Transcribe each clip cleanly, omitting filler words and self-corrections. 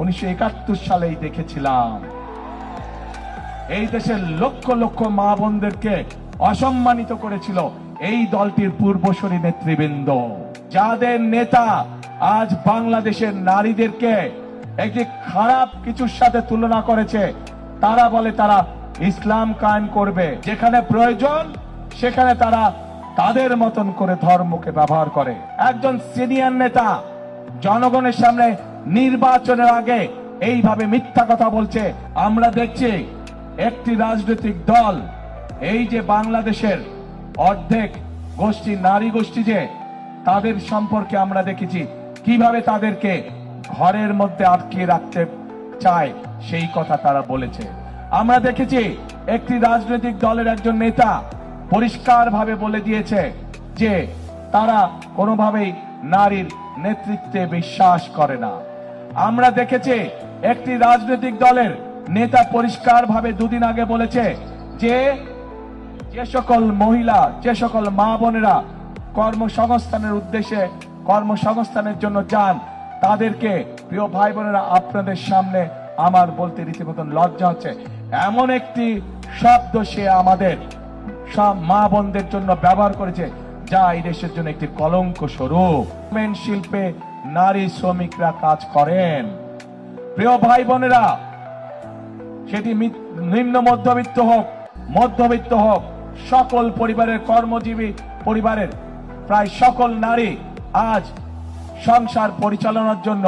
1971 সালেই দেখেছিলাম। এই দেশের লক্ষ লক্ষ মা বোনদেরকে অসম্মানিত করেছিল এই দলটির পূর্বসূরি নেতৃবৃন্দ, যাদের নেতা আজ বাংলাদেশের নারীদেরকে একটি খারাপ কিছুর সাথে তুলনা করেছে। তারা বলে তারা ইসলাম কায়েম করবে, যেখানে প্রয়োজন সেখানে তারা তাদের মতন করে ধর্মকে ব্যবহার করে। একজন সিনিয়র নেতা জনগণের সামনে নির্বাচনের আগে এইভাবে মিথ্যা কথা বলছে। আমরা দেখছি একটি রাজনৈতিক দল, এই যে বাংলাদেশের অর্ধেক গোষ্ঠী নারী গোষ্ঠী, যে তাদের সম্পর্কে আমরা দেখেছি কিভাবে তাদেরকে ঘরের মধ্যে আটকে রাখতে চায়, সেই কথা তারা বলেছে। আমরা দেখেছি একটি রাজনৈতিক দলের একজন নেতা পরিষ্কারভাবে বলে দিয়েছে যে তারা কোনোভাবেই নারীর নেতৃত্বে বিশ্বাস করে না। আমরা দেখেছি একটি রাজনৈতিক দলের নেতা পরিষ্কারভাবে দুদিন আগে বলেছে যে যে সকল মহিলা, যে সকল মা বোনেরা কর্মসংস্থানের উদ্দেশ্যে কর্মসংস্থানের জন্য যান, তাদেরকে, প্রিয় ভাই বোনেরা, আপনাদের সামনে আমার বলতে রীতিমতন লজ্জা হচ্ছে, এমন একটি শব্দ সে আমাদের সব মা বোনদের জন্য ব্যবহার করেছে যা এই দেশের জন্য একটি কলঙ্ক স্বরূপ। গার্মেন্ট শিল্পে নারী শ্রমিকরা কাজ করেন। প্রিয় ভাই বোনেরা, সেটি নিম্ন মধ্যবিত্ত হোক, মধ্যবিত্ত হোক, সকল পরিবারের, কর্মজীবী পরিবারের প্রায় সকল নারী আজ সংসার পরিচালনার জন্য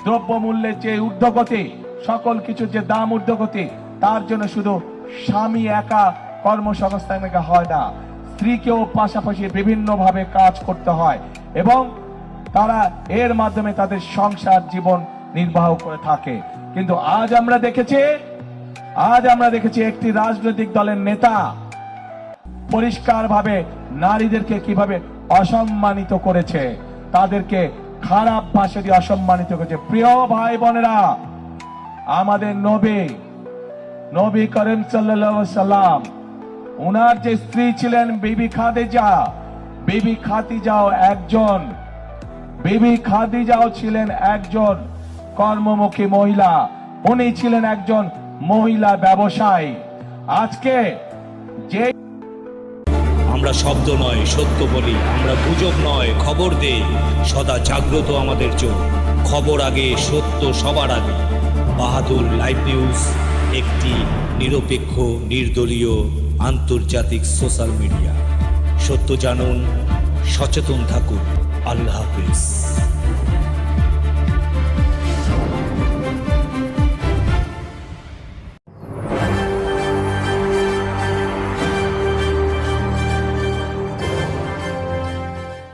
দ্রব্যমূল্যের যে ঊর্ধ্বগতি, সকল কিছুর যে দাম ঊর্ধ্বগতি, তার জন্য শুধু স্বামী একা কর্মসংস্থানে হয় না, স্ত্রীকেও পাশাপাশি বিভিন্নভাবে কাজ করতে হয় এবং তারা এর মাধ্যমে তাদের সংসার জীবন নির্বাহ করে থাকে। কিন্তু আজ আমরা দেখেছি একটি রাজনৈতিক দলের নেতা পরিষ্কারভাবে নারীদেরকে কিভাবে অসম্মানিত করেছে, তাদেরকে খারাপ ভাষা দিয়ে অসম্মানিত করেছে। প্রিয় ভাই বোনেরা, আমাদের নবী করিম সাল্লাল্লাহু আলাইহি সাল্লাম, ওনার যে স্ত্রী ছিলেন বিবি খাদিজাও ছিলেন একজন কর্মমুখী মহিলা। উনি ছিলেন একজন মহিলা ব্যবসায়ী। আজকে যে আমরা শব্দ নয় সত্য বলি, আমরা গুজব নয় খবর দেই, সদা জাগ্রত আমাদের চোখ, খবর আগে, সত্য সবার আগে। বাহাদুর লাইভ নিউজ একটি নিরপেক্ষ, নির্দলীয়, আন্তর্জাতিক সোশ্যাল মিডিয়া। সত্য জানুন, সচেতন থাকুন। আল্লাহ হাফেজ।